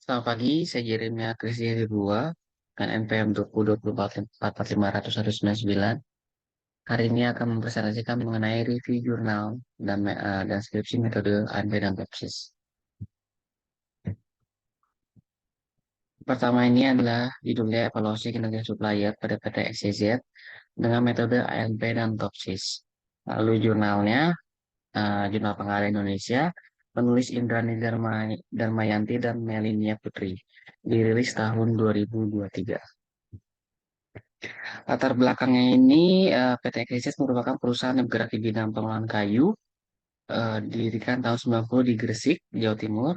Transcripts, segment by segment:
Selamat pagi, saya Jeremia Kristiadi 2 dengan NPM 2024-445-199. Hari ini akan mempresentasikan mengenai review jurnal dan skripsi metode ANP dan Bapsis. Pertama ini adalah judulnya evaluasi kinerja supplier pada PT XYZ dengan metode ANP dan Topsis. Lalu jurnalnya, Jurnal Pengarah Indonesia, penulis Indrani Darmayanti dan Melinia Putri, dirilis tahun 2023. Latar belakangnya ini PT Krisis merupakan perusahaan yang bergerak di bidang pengolahan kayu, didirikan tahun 90 di Gresik, Jawa Timur,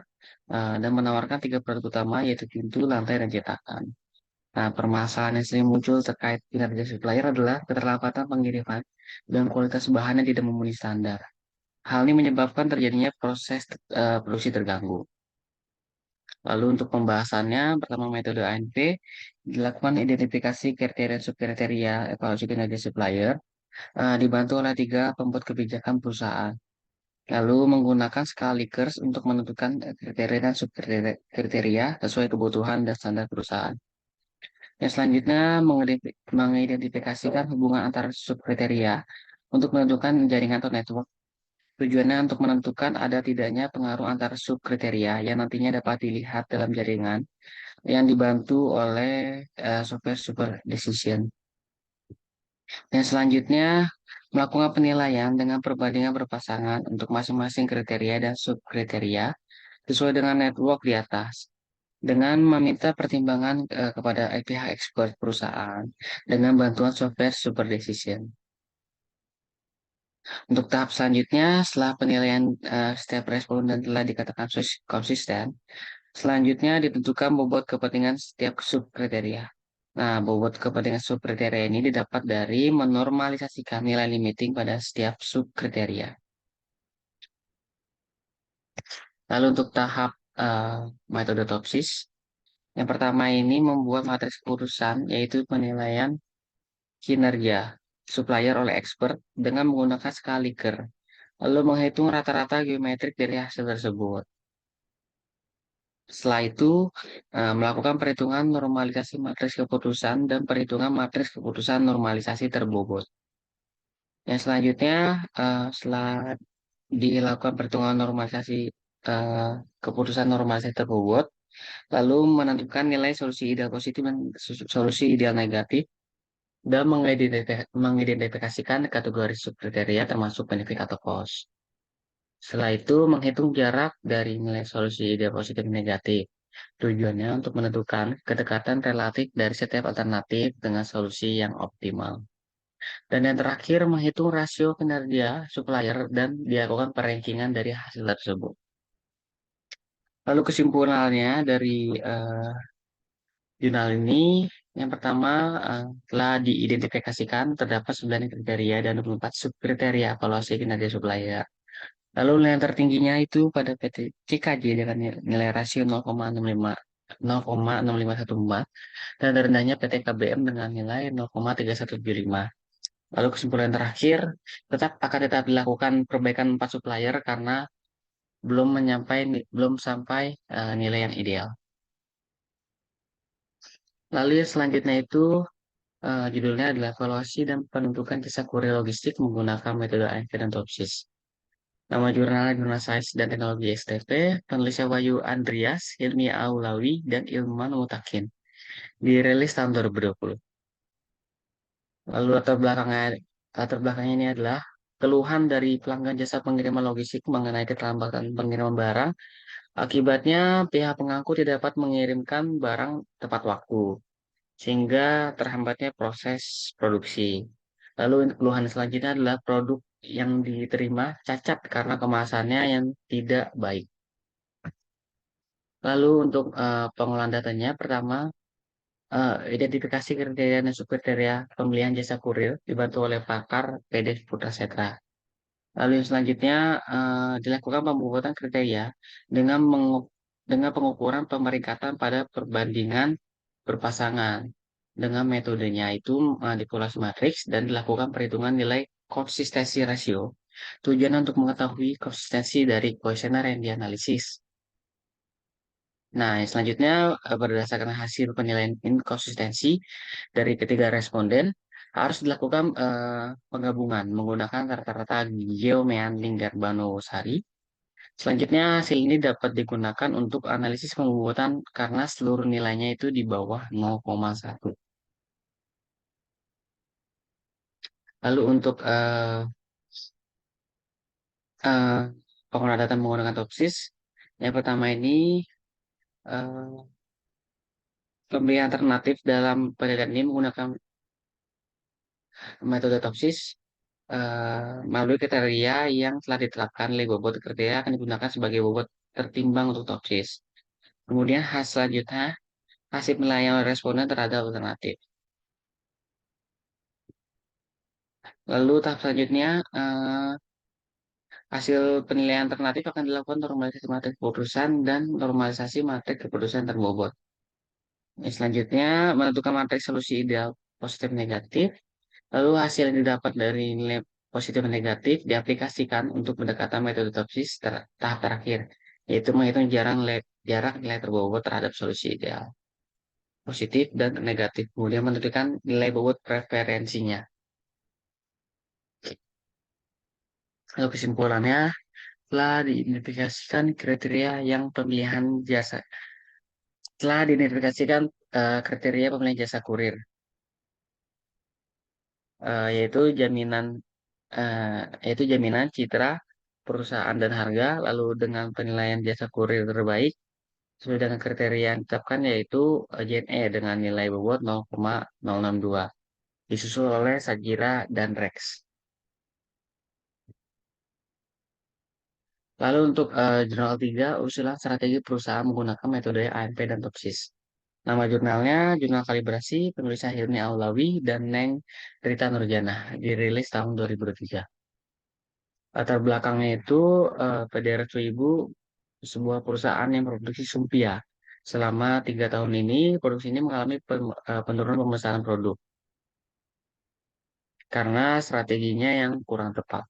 dan menawarkan tiga produk utama yaitu pintu, lantai, dan cetakan. Nah, permasalahan yang sering muncul terkait kinerja supplier adalah keterlambatan pengiriman dan kualitas bahan yang tidak memenuhi standar. Hal ini menyebabkan terjadinya proses produksi terganggu. Lalu untuk pembahasannya, pertama metode ANP, dilakukan identifikasi kriteria subkriteria evaluasi kinerja supplier, dibantu oleh tiga pembuat kebijakan perusahaan. Lalu menggunakan skala Likert untuk menentukan kriteria dan subkriteria sesuai kebutuhan dan standar perusahaan. Yang selanjutnya mengidentifikasikan hubungan antara subkriteria untuk menentukan jaringan atau network. Tujuannya untuk menentukan ada tidaknya pengaruh antara subkriteria yang nantinya dapat dilihat dalam jaringan yang dibantu oleh software super decision. Dan selanjutnya, melakukan penilaian dengan perbandingan berpasangan untuk masing-masing kriteria dan subkriteria sesuai dengan network di atas. Dengan meminta pertimbangan kepada pihak expert perusahaan dengan bantuan software super decision. Untuk tahap selanjutnya, setelah penilaian setiap responden telah dikatakan konsisten, selanjutnya ditentukan bobot kepentingan setiap subkriteria. Nah, bobot kepentingan subkriteria ini didapat dari menormalisasikan nilai limiting pada setiap subkriteria. Lalu untuk tahap metode topsis, yang pertama ini membuat matriks keputusan, yaitu penilaian kinerja supplier oleh expert dengan menggunakan skala Likert, lalu menghitung rata-rata geometrik dari hasil tersebut. Setelah itu, melakukan perhitungan normalisasi matriks keputusan dan perhitungan matriks keputusan normalisasi terbobot. Yang selanjutnya, setelah dilakukan perhitungan normalisasi eh, keputusan normalisasi terbobot, lalu menentukan nilai solusi ideal positif dan solusi ideal negatif, dan mengidentifikasikan kategori subkriteria termasuk benefit atau cost. Setelah itu, menghitung jarak dari nilai solusi ideal positif dan negatif. Tujuannya untuk menentukan kedekatan relatif dari setiap alternatif dengan solusi yang optimal. Dan yang terakhir, menghitung rasio kinerja supplier dan dilakukan perankingan dari hasil tersebut. Lalu kesimpulannya dari eh, jurnal ini, yang pertama telah diidentifikasikan terdapat 9 kriteria dan 24 subkriteria evaluasi kinerja supplier. Lalu nilai tertingginya itu pada PT CKJ dengan nilai rasio 0,6514 dan terendahnya PT KBM dengan nilai 0,3175. Lalu kesimpulan terakhir, tetap dilakukan perbaikan 4 supplier karena belum sampai nilai yang ideal. Lalu yang selanjutnya itu judulnya adalah evaluasi dan penentukan jasa kurir logistik menggunakan metode ANP dan TOPSIS. Nama jurnalnya Jurnal Sains dan Teknologi STP, penulisnya Wahyu Andreas, Hilmi Aulawi, dan Ilman Mutakin. Dirilis tahun 2020. Lalu latar belakangnya ini adalah keluhan dari pelanggan jasa pengiriman logistik mengenai keterlambatan pengiriman barang. Akibatnya pihak pengangkut tidak dapat mengirimkan barang tepat waktu, sehingga terhambatnya proses produksi. Lalu keluhan selanjutnya adalah produk yang diterima cacat karena kemasannya yang tidak baik. Lalu untuk pengolahan datanya, pertama, identifikasi kriteria dan subkriteria pembelian jasa kurir dibantu oleh pakar PD Putra Setra. Lalu yang selanjutnya dilakukan pembuatan kriteria dengan dengan pengukuran pemeringkatan pada perbandingan berpasangan dengan metodenya itu manipulasi matriks dan dilakukan perhitungan nilai konsistensi rasio. Tujuan untuk mengetahui konsistensi dari kuesioner yang dianalisis. Nah, selanjutnya berdasarkan hasil penilaian inkonsistensi dari ketiga responden harus dilakukan penggabungan menggunakan rata-rata Geomean Linggarbanowsari. Selanjutnya hasil ini dapat digunakan untuk analisis pembobotan karena seluruh nilainya itu di bawah 0,1. Lalu untuk eh, pengolahan data menggunakan Topsis, yang pertama ini eh, pemberian alternatif dalam penelitian ini menggunakan metode Topsis melalui kriteria yang telah ditetapkan oleh bobot kriteria akan digunakan sebagai bobot tertimbang untuk Topsis. Kemudian selanjutnya hasil penilaian oleh responden terhadap alternatif. Lalu tahap selanjutnya hasil penilaian alternatif akan dilakukan normalisasi matriks keputusan dan normalisasi matriks keputusan terbobot. Selanjutnya menentukan matriks solusi ideal positif negatif. Lalu hasil yang didapat dari nilai positif dan negatif diaplikasikan untuk pendekatan metode Topsis tahap terakhir, yaitu menghitung jarak nilai terbobot terhadap solusi ideal positif dan negatif. Kemudian menentukan nilai bobot preferensinya. Lalu kesimpulannya, telah diidentifikasikan kriteria yang pemilihan jasa. Telah diidentifikasikan kriteria pemilihan jasa kurir, yaitu eh, jaminan citra perusahaan dan harga, lalu dengan penilaian jasa kurir terbaik sesuai dengan kriteria yang ditetapkan yaitu JNE dengan nilai bobot 0,062 disusul oleh Sajira dan Rex. Lalu untuk jurnal 3 usulan strategi perusahaan menggunakan metode ANP dan Topsis. Nama jurnalnya Jurnal Kalibrasi penulisnya Hilmi Aulawi dan Neng Rita Nurjana, dirilis tahun 2003. Latar belakangnya itu PDR Ibu sebuah perusahaan yang produksi sumpia. Selama 3 tahun ini, produksi ini mengalami penurunan pemesanan produk karena strateginya yang kurang tepat.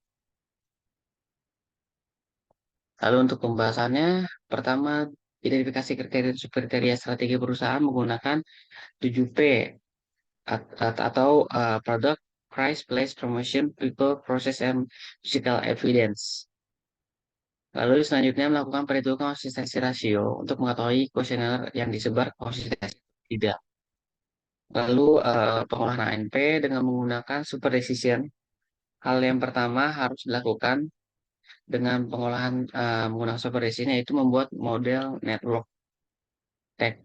Lalu untuk pembahasannya, pertama, identifikasi kriteria kriteria strategi perusahaan menggunakan 7P atau Product, Price, Place, Promotion, People, Process, and Physical Evidence. Lalu selanjutnya melakukan perhitungan konsistensi rasio untuk mengetahui kuesioner yang disebar konsistensi atau tidak. Lalu pengolahan ANP dengan menggunakan super decision. Hal yang pertama harus dilakukan dengan pengolahan menggunakan super decision yaitu membuat model network tech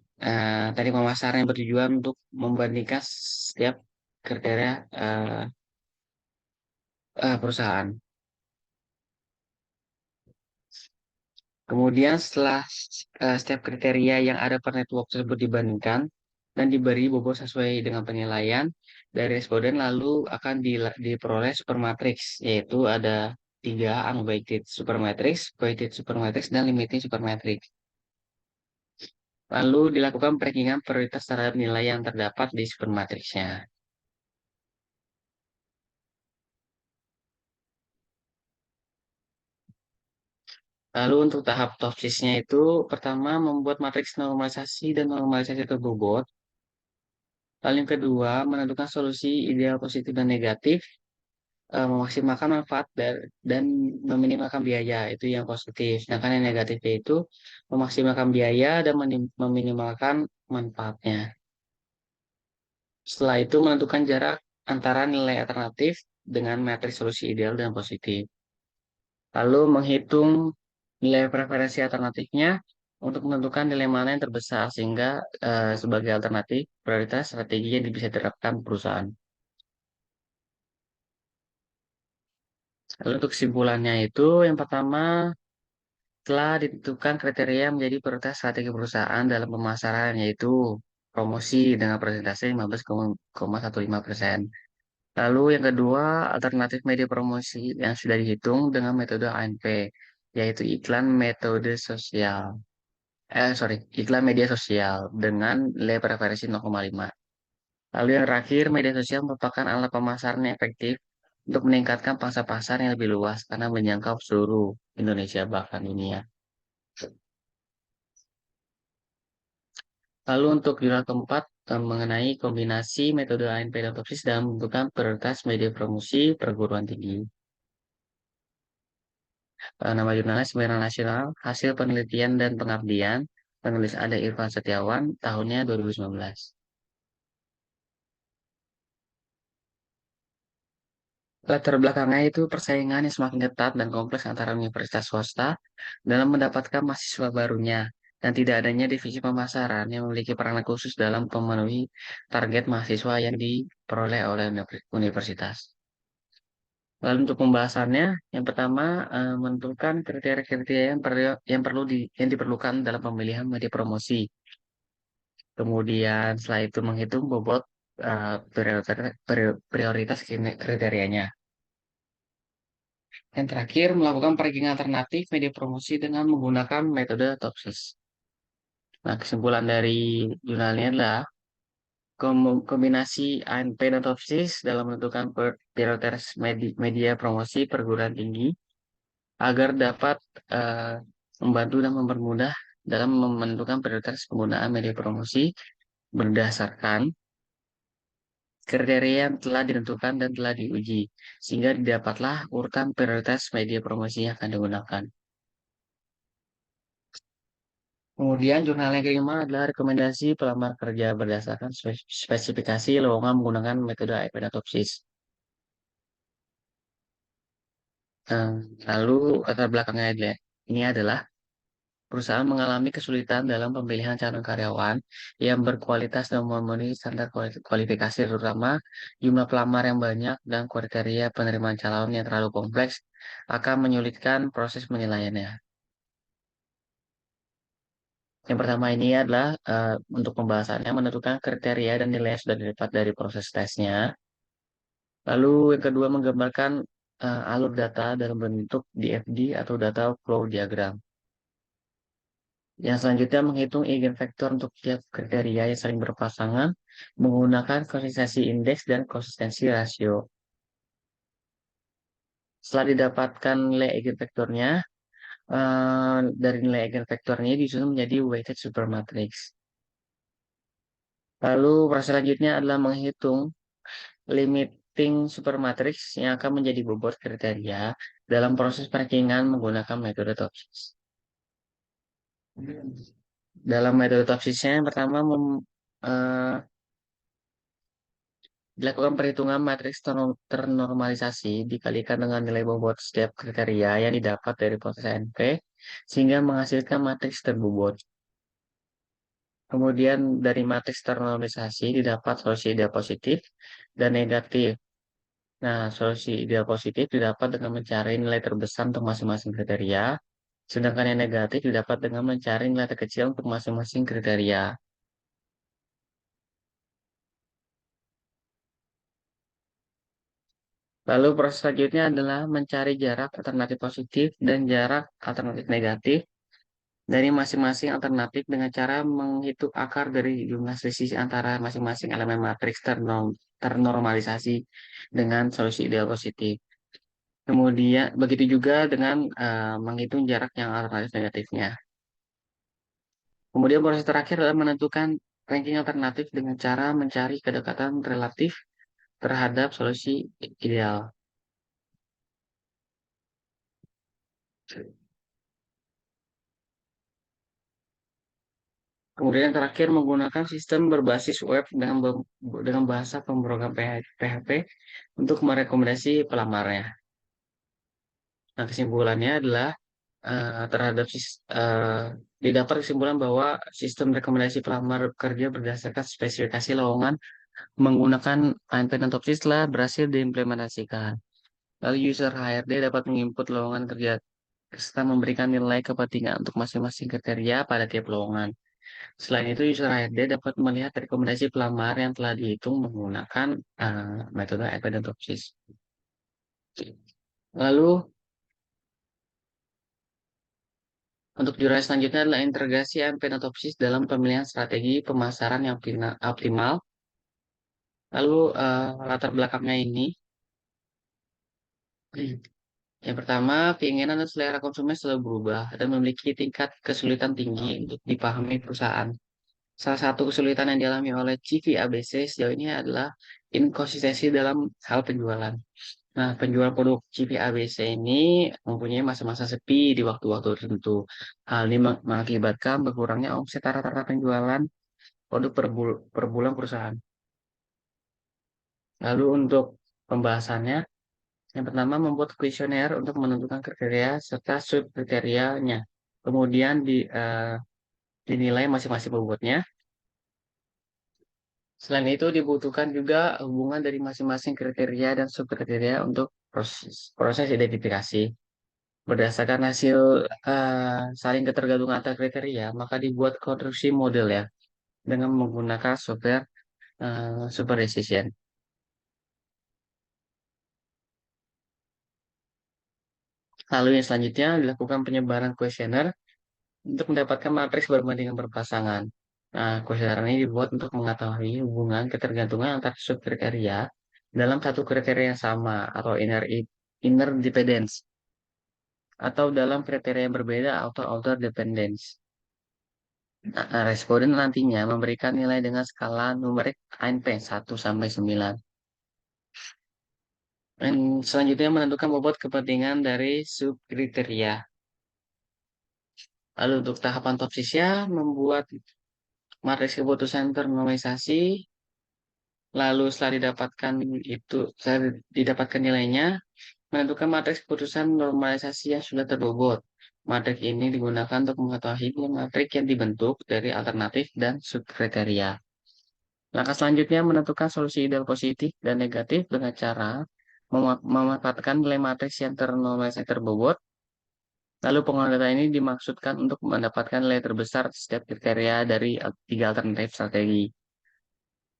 teknik pemasaran yang bertujuan untuk membandingkan setiap kriteria perusahaan. Kemudian setelah setiap kriteria yang ada per network tersebut dibandingkan dan diberi bobot sesuai dengan penilaian dari responden lalu akan diperoleh supermatrix yaitu ada tiga unweighted supermatrix, weighted supermatrix, dan limiting supermatrix. Lalu dilakukan perankingan prioritas terhadap nilai yang terdapat di supermatrixnya. Lalu untuk tahap topsisnya itu pertama membuat matriks normalisasi dan normalisasi terbobot. Lalu yang kedua menentukan solusi ideal positif dan negatif, memaksimalkan manfaat dan meminimalkan biaya itu yang positif. Sedangkan yang negatif itu memaksimalkan biaya dan meminimalkan manfaatnya. Setelah itu menentukan jarak antara nilai alternatif dengan matriks solusi ideal dan positif. Lalu menghitung nilai preferensi alternatifnya untuk menentukan nilai mana yang terbesar sehingga sebagai alternatif prioritas strategi yang bisa diterapkan perusahaan. Lalu untuk kesimpulannya itu yang pertama telah ditentukan kriteria menjadi prioritas strategi perusahaan dalam pemasaran yaitu promosi dengan persentase 15,15%. Lalu yang kedua, alternatif media promosi yang sudah dihitung dengan metode ANP, yaitu iklan media sosial dengan nilai preferensi 0,5. Lalu yang terakhir, media sosial merupakan alat pemasaran yang efektif untuk meningkatkan pangsa pasar yang lebih luas karena menjangkau seluruh Indonesia bahkan dunia. Lalu untuk jurnal keempat mengenai kombinasi metode ANP dan topsis dalam menentukan prioritas media promosi perguruan tinggi. Nama jurnalnya Sembilan Nasional, Hasil Penelitian dan Pengabdian, penulis ada Irfan Setiawan, tahunnya 2019. Latar belakangnya itu persaingan yang semakin ketat dan kompleks antara universitas swasta dalam mendapatkan mahasiswa barunya, dan tidak adanya divisi pemasaran yang memiliki peran khusus dalam memenuhi target mahasiswa yang diperoleh oleh universitas. Lalu untuk pembahasannya, yang pertama menentukan kriteria-kriteria yang diperlukan dalam pemilihan media promosi. Kemudian setelah itu menghitung bobot prioritas kriterianya. Yang terakhir, melakukan ranking alternatif media promosi dengan menggunakan metode Topsis. Nah, kesimpulan dari jurnalnya adalah kombinasi ANP dan Topsis dalam menentukan prioritas media promosi perguruan tinggi agar dapat eh, membantu dan mempermudah dalam menentukan prioritas penggunaan media promosi berdasarkan kriteria yang telah ditentukan dan telah diuji, sehingga didapatlah urutan prioritas media promosi yang akan digunakan. Kemudian jurnal yang kelima adalah rekomendasi pelamar kerja berdasarkan spesifikasi lowongan menggunakan metode IPDATOPSIS. Eh, Lalu latar belakangnya ini adalah perusahaan mengalami kesulitan dalam pemilihan calon karyawan yang berkualitas dan memenuhi standar kualifikasi, terutama jumlah pelamar yang banyak dan kriteria penerimaan calon yang terlalu kompleks akan menyulitkan proses penilaiannya. Yang pertama ini adalah untuk pembahasannya menentukan kriteria dan nilai yang sudah didapat dari proses tesnya. Lalu yang kedua menggambarkan alur data dalam bentuk DFD atau data flow diagram. Yang selanjutnya menghitung eigenvektor untuk tiap kriteria yang saling berpasangan menggunakan konsistensi indeks dan konsistensi rasio. Setelah didapatkan nilai eigenvektornya, dari nilai eigenvektornya disusun menjadi weighted supermatrix. Lalu proses selanjutnya adalah menghitung limiting supermatrix yang akan menjadi bobot kriteria dalam proses perankingan menggunakan metode Topsis. Dalam metode Topsisnya yang pertama eh, dilakukan perhitungan matriks ternormalisasi dikalikan dengan nilai bobot setiap kriteria yang didapat dari proses NP sehingga menghasilkan matriks terbobot. Kemudian dari matriks ternormalisasi didapat solusi ideal positif dan negatif. Nah, solusi ideal positif didapat dengan mencari nilai terbesar untuk masing-masing kriteria, sedangkan yang negatif didapat dengan mencari nilai terkecil untuk masing-masing kriteria. Lalu proses selanjutnya adalah mencari jarak alternatif positif dan jarak alternatif negatif dari masing-masing alternatif dengan cara menghitung akar dari jumlah selisih antara masing-masing elemen matriks ternormalisasi dengan solusi ideal positif. Kemudian begitu juga dengan menghitung jarak yang alternatif negatifnya. Kemudian proses terakhir adalah menentukan ranking alternatif dengan cara mencari kedekatan relatif terhadap solusi ideal. Kemudian yang terakhir menggunakan sistem berbasis web dengan bahasa pemrogram PHP untuk merekomendasi pelamarnya. Nah, kesimpulannya adalah didapat kesimpulan bahwa sistem rekomendasi pelamar kerja berdasarkan spesifikasi lowongan menggunakan ANP dan Topsis telah berhasil diimplementasikan. Lalu user HRD dapat menginput lowongan kerja serta memberikan nilai kepentingan untuk masing-masing kriteria pada tiap lowongan. Selain itu, user HRD dapat melihat rekomendasi pelamar yang telah dihitung menggunakan metode ANP dan Topsis. Lalu, untuk jurus selanjutnya adalah integrasi ANP dan Topsis dalam pemilihan strategi pemasaran yang optimal. Lalu, latar belakangnya ini, yang pertama, keinginan dan selera konsumen selalu berubah dan memiliki tingkat kesulitan tinggi untuk dipahami perusahaan. Salah satu kesulitan yang dialami oleh CV ABC sejauh ini adalah inkonsistensi dalam hal penjualan. Nah, penjual produk CV ABC ini mempunyai masa-masa sepi di waktu-waktu tertentu. Hal ini mengakibatkan berkurangnya omset rata-rata penjualan produk per bulan perusahaan. Lalu untuk pembahasannya, yang pertama membuat kuesioner untuk menentukan kriteria serta sub-kriterianya. Kemudian dinilai masing-masing bobotnya. Selain itu dibutuhkan juga hubungan dari masing-masing kriteria dan subkriteria untuk proses identifikasi. Berdasarkan hasil saling ketergantungan antar kriteria, maka dibuat konstruksi model ya dengan menggunakan software super decision. Lalu yang selanjutnya dilakukan penyebaran kuesioner untuk mendapatkan matriks berbandingan berpasangan. Nah, kuesioner ini dibuat untuk mengetahui hubungan ketergantungan antar subkriteria dalam satu kriteria yang sama atau inner dependence atau dalam kriteria yang berbeda atau outer dependence. Nah, responden nantinya memberikan nilai dengan skala numerik ANP 1 sampai 9. Dan selanjutnya menentukan bobot kepentingan dari subkriteria. Lalu untuk tahapan topsisnya membuat matriks keputusan ternormalisasi. Lalu setelah didapatkan nilainya, menentukan matriks keputusan normalisasi yang sudah terbobot. Matriks ini digunakan untuk mengetahui matriks yang dibentuk dari alternatif dan subkriteria. Langkah selanjutnya menentukan solusi ideal positif dan negatif dengan cara memanfaatkan nilai matriks yang ternormalisasi terbobot. Lalu pengolahan data ini dimaksudkan untuk mendapatkan nilai terbesar setiap kriteria dari tiga alternatif strategi.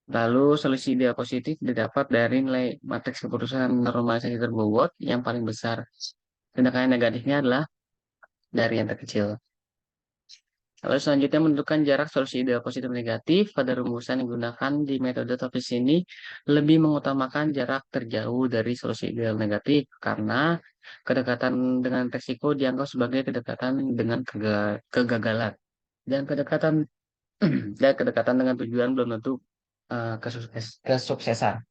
Lalu solusi ideal positif didapat dari nilai matriks keputusan normalisasi terbobot yang paling besar. Sedangkan yang negatifnya adalah dari yang terkecil. Lalu selanjutnya menentukan jarak solusi ideal positif negatif pada rumusan yang digunakan di metode topis ini lebih mengutamakan jarak terjauh dari solusi ideal negatif karena kedekatan dengan resiko dianggap sebagai kedekatan dengan kegagalan dan kedekatan dengan tujuan belum tentu kesuksesan.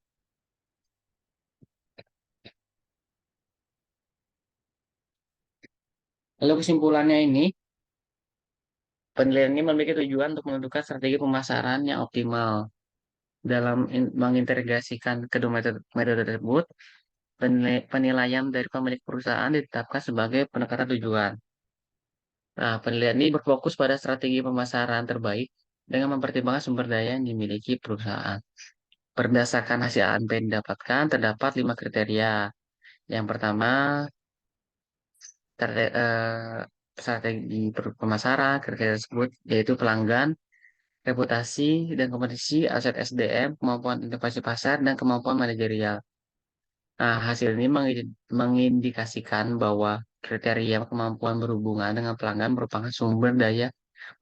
Lalu kesimpulannya ini, penilaian ini memiliki tujuan untuk menentukan strategi pemasaran yang optimal. Dalam mengintegrasikan kedua metode tersebut, penilaian dari pemilik perusahaan ditetapkan sebagai pendekatan tujuan. Nah, penilaian ini berfokus pada strategi pemasaran terbaik dengan mempertimbangkan sumber daya yang dimiliki perusahaan. Berdasarkan hasil A&P yang didapatkan, terdapat 5 kriteria. Yang pertama, strategi pemasaran, kriteria tersebut yaitu pelanggan, reputasi dan kompetisi, aset SDM, kemampuan inovasi pasar, dan kemampuan manajerial. Nah, hasil ini mengindikasikan bahwa kriteria kemampuan berhubungan dengan pelanggan merupakan sumber daya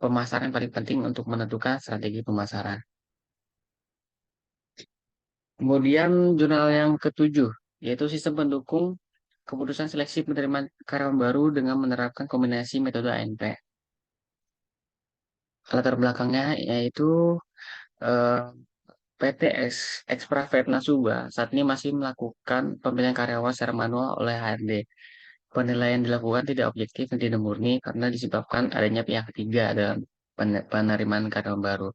pemasaran yang paling penting untuk menentukan strategi pemasaran. Kemudian jurnal yang ketujuh, yaitu sistem pendukung keputusan seleksi penerimaan karyawan baru dengan menerapkan kombinasi metode ANP. Latar belakangnya yaitu eh, PT Expravet Nasuba saat ini masih melakukan pemilihan karyawan secara manual oleh HRD. Penilaian dilakukan tidak objektif dan tidak murni karena disebabkan adanya pihak ketiga dalam penerimaan karyawan baru.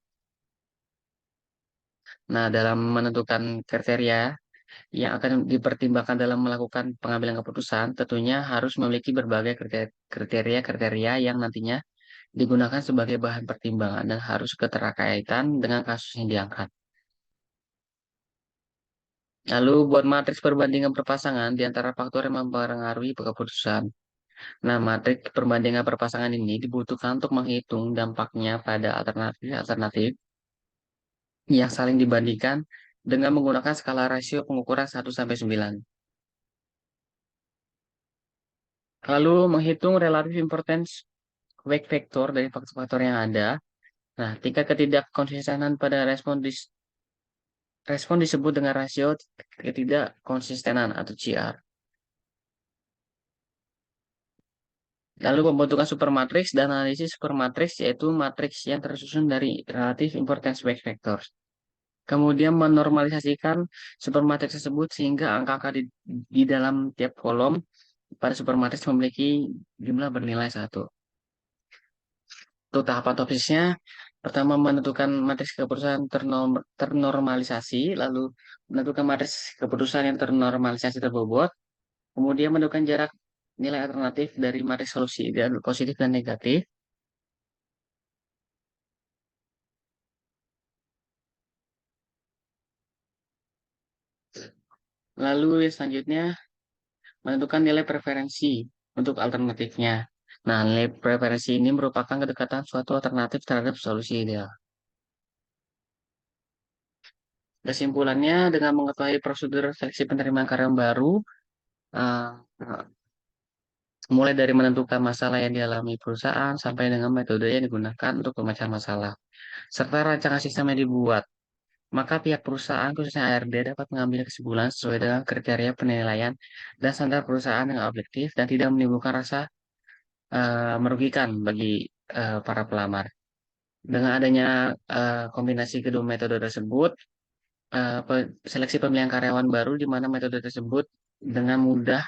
Nah, dalam menentukan kriteria yang akan dipertimbangkan dalam melakukan pengambilan keputusan, tentunya harus memiliki berbagai kriteria-kriteria yang nantinya digunakan sebagai bahan pertimbangan dan harus keterkaitan dengan kasus yang diangkat. Lalu buat matriks perbandingan perpasangan di antara faktor yang mempengaruhi keputusan. Nah, matriks perbandingan perpasangan ini dibutuhkan untuk menghitung dampaknya pada alternatif-alternatif yang saling dibandingkan dengan menggunakan skala rasio pengukuran 1 sampai 9. Lalu menghitung relative importance weight factor dari faktor-faktor yang ada. Nah, tingkat ketidakkonsistenan pada respon disebut dengan rasio ketidakkonsistenan atau CR. Lalu pembentukan supermatriks dan analisis supermatriks yaitu matriks yang tersusun dari relative importance weight factors. Kemudian menormalisasikan supermatriks tersebut sehingga angka-angka di dalam tiap kolom pada supermatriks memiliki jumlah bernilai satu. Untuk tahapan topsisnya, pertama menentukan matriks keputusan ternormalisasi, lalu menentukan matriks keputusan yang ternormalisasi terbobot, kemudian menentukan jarak nilai alternatif dari matriks solusi ideal positif dan negatif, lalu yang selanjutnya menentukan nilai preferensi untuk alternatifnya. Nah, nilai preferensi ini merupakan kedekatan suatu alternatif terhadap solusi ideal. Kesimpulannya, dengan mengetahui prosedur seleksi penerimaan karyawan baru, eh, mulai dari menentukan masalah yang dialami perusahaan sampai dengan metode yang digunakan untuk pemecahan masalah, serta rancangan sistem yang dibuat, maka pihak perusahaan, khususnya ARD, dapat mengambil kesimpulan sesuai dengan kriteria penilaian dan standar perusahaan yang objektif dan tidak menimbulkan rasa merugikan bagi para pelamar. Dengan adanya kombinasi kedua metode tersebut, seleksi pemilihan karyawan baru di mana metode tersebut dengan mudah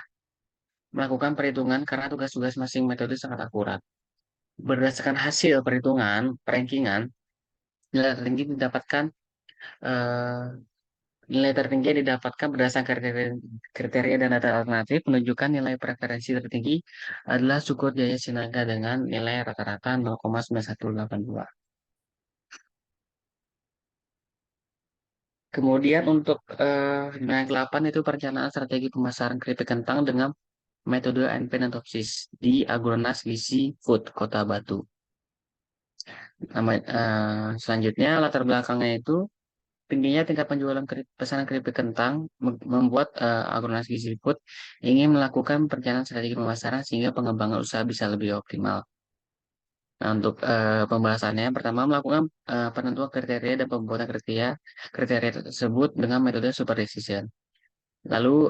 melakukan perhitungan karena tugas-tugas masing metode sangat akurat. Berdasarkan hasil perhitungan, rankingan, nilai tertinggi didapatkan eh, nilai tertinggi yang didapatkan berdasarkan kriteria dan data alternatif menunjukkan nilai preferensi tertinggi adalah Sukur Jaya Sinaga dengan nilai rata-rata 0,9182. Kemudian untuk yang ke-8 itu perencanaan strategi pemasaran keripik kentang dengan metode ANP dan Topsis di Agronas Gizi Food Kota Batu. Selanjutnya latar belakangnya itu tingginya tingkat penjualan pesanan keripik kentang membuat Agronas Gizi Food ingin melakukan perencanaan strategi pemasaran sehingga pengembangan usaha bisa lebih optimal. Nah, untuk pembahasannya, pertama melakukan penentuan kriteria dan pembuatan kriteria tersebut dengan metode super decision. Lalu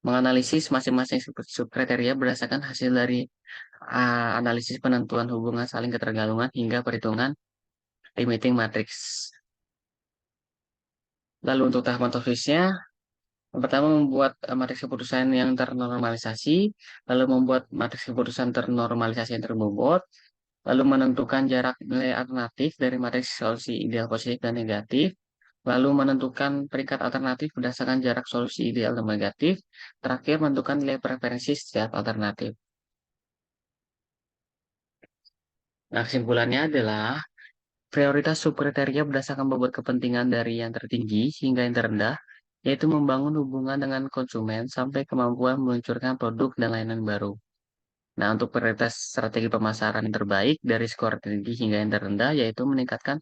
menganalisis masing-masing subkriteria berdasarkan hasil dari analisis penentuan hubungan saling ketergantungan hingga perhitungan limiting matrix. Lalu untuk tahapan topsisnya, yang pertama membuat matriks keputusan yang ternormalisasi, lalu membuat matriks keputusan ternormalisasi yang terbobot, lalu menentukan jarak nilai alternatif dari matriks solusi ideal positif dan negatif, lalu menentukan peringkat alternatif berdasarkan jarak solusi ideal dan negatif, terakhir menentukan nilai preferensi setiap alternatif. Nah, kesimpulannya adalah prioritas subkriteria berdasarkan bobot kepentingan dari yang tertinggi hingga yang terendah, yaitu membangun hubungan dengan konsumen sampai kemampuan meluncurkan produk dan layanan baru. Nah, untuk prioritas strategi pemasaran yang terbaik dari skor tertinggi hingga yang terendah, yaitu meningkatkan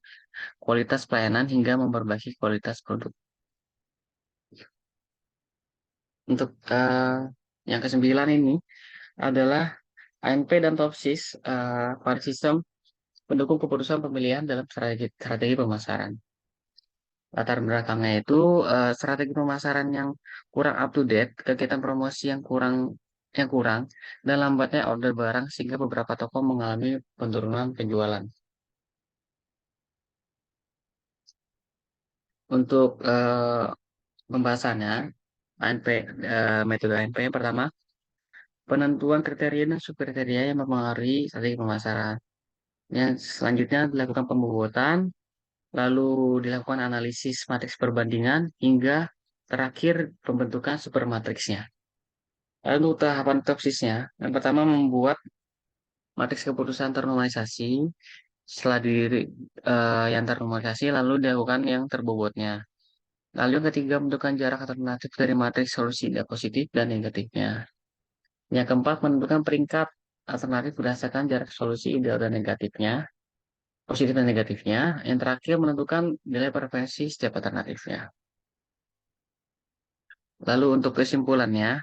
kualitas pelayanan hingga memperbaiki kualitas produk. Untuk yang kesembilan ini adalah ANP dan TOPSIS pada sistem pendukung keputusan pemilihan dalam strategi pemasaran. Latar belakangnya itu strategi pemasaran yang kurang up to date, kegiatan promosi yang kurang, dan lambatnya order barang sehingga beberapa toko mengalami penurunan penjualan. Untuk pembahasannya, ANP, metode ANP yang pertama, penentuan kriteria dan subkriteria yang mempengaruhi strategi pemasaran. Yang selanjutnya dilakukan pembobotan, lalu dilakukan analisis matriks perbandingan, hingga terakhir pembentukan supermatriksnya. Lalu untuk tahapan topsisnya, yang pertama membuat matriks keputusan ternormalisasi, setelah yang ternormalisasi, lalu dilakukan yang terbobotnya. Lalu yang ketiga, menentukan jarak alternatif dari matriks solusi positif dan negatifnya. Yang keempat, menentukan peringkat alternatif berdasarkan jarak solusi ideal dan negatifnya, positif dan negatifnya. Yang terakhir, menentukan nilai preferensi setiap alternatifnya. Lalu untuk kesimpulannya,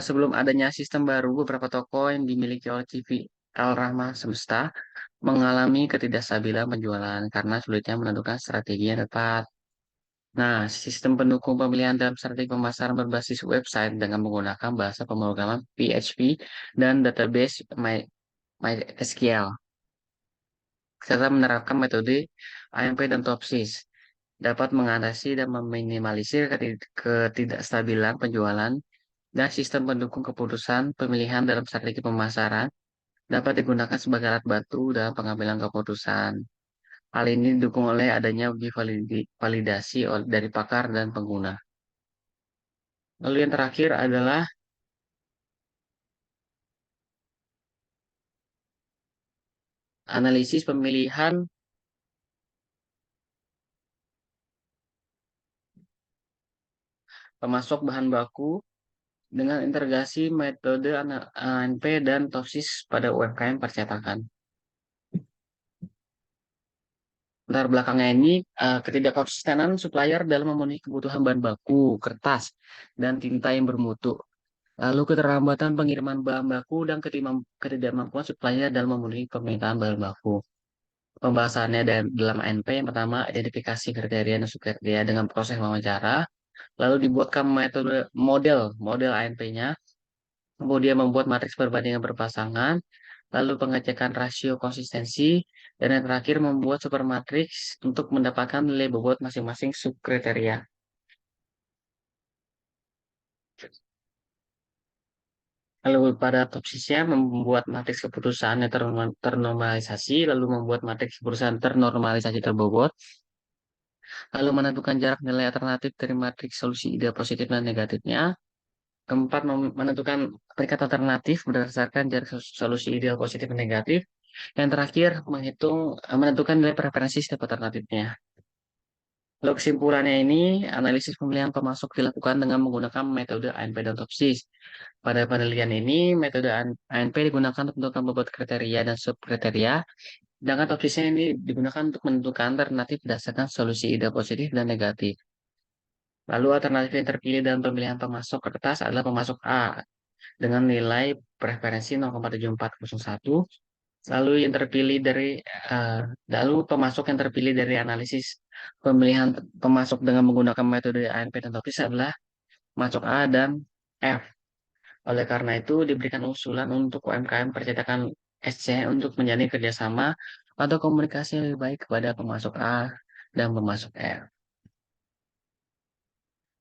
sebelum adanya sistem baru, beberapa toko yang dimiliki oleh TV Al Rahmah Semesta mengalami ketidakstabilan penjualan karena sulitnya menentukan strategi yang tepat. Nah, sistem pendukung pemilihan dalam strategi pemasaran berbasis website dengan menggunakan bahasa pemrograman PHP dan database MySQL, serta menerapkan metode AMP dan TOPSIS, dapat mengatasi dan meminimalisir ketidakstabilan penjualan dan sistem pendukung keputusan pemilihan dalam strategi pemasaran dapat digunakan sebagai alat bantu dalam pengambilan keputusan. Hal ini didukung oleh adanya uji validasi dari pakar dan pengguna. Lalu yang terakhir adalah analisis pemilihan pemasok bahan baku dengan integrasi metode ANP dan TOSIS pada UMKM percetakan. Latar belakangnya ini ketidakkonsistenan supplier dalam memenuhi kebutuhan bahan baku, kertas, dan tinta yang bermutu. Lalu keterlambatan pengiriman bahan baku dan ketidakmampuan supplier dalam memenuhi permintaan bahan baku. Pembahasannya dalam ANP yang pertama identifikasi kriteria dan subkriteria dengan proses wawancara, lalu dibuatkan model ANP-nya, kemudian membuat matriks perbandingan berpasangan, lalu pengecekan rasio konsistensi, dan yang terakhir membuat supermatriks untuk mendapatkan nilai bobot masing-masing subkriteria. Lalu pada topsisnya membuat matriks keputusan yang ternormalisasi, lalu membuat matriks keputusan ternormalisasi terbobot, lalu menentukan jarak nilai alternatif dari matriks solusi ide positif dan negatifnya. Keempat, menentukan peringkat alternatif berdasarkan jarak solusi ideal positif dan negatif. Yang terakhir, menentukan nilai preferensi setiap alternatifnya. Lalu kesimpulannya ini, analisis pemilihan pemasok dilakukan dengan menggunakan metode ANP dan TOPSIS. Pada penelitian ini, metode ANP digunakan untuk menentukan bobot kriteria dan subkriteria, sedangkan TOPSISnya ini digunakan untuk menentukan alternatif berdasarkan solusi ideal positif dan negatif. Lalu alternatif yang terpilih dalam pemilihan pemasok kertas adalah pemasok A dengan nilai preferensi 0,7401. Lalu yang terpilih dari eh, lalu pemasok yang terpilih dari analisis pemilihan pemasok dengan menggunakan metode ANP dan TOPIS adalah pemasok A dan F. Oleh karena itu diberikan usulan untuk UMKM percetakan SC untuk menjalin kerjasama atau komunikasi yang lebih baik kepada pemasok A dan pemasok F.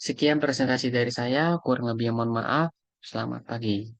Sekian presentasi dari saya, kurang lebih mohon maaf. Selamat pagi.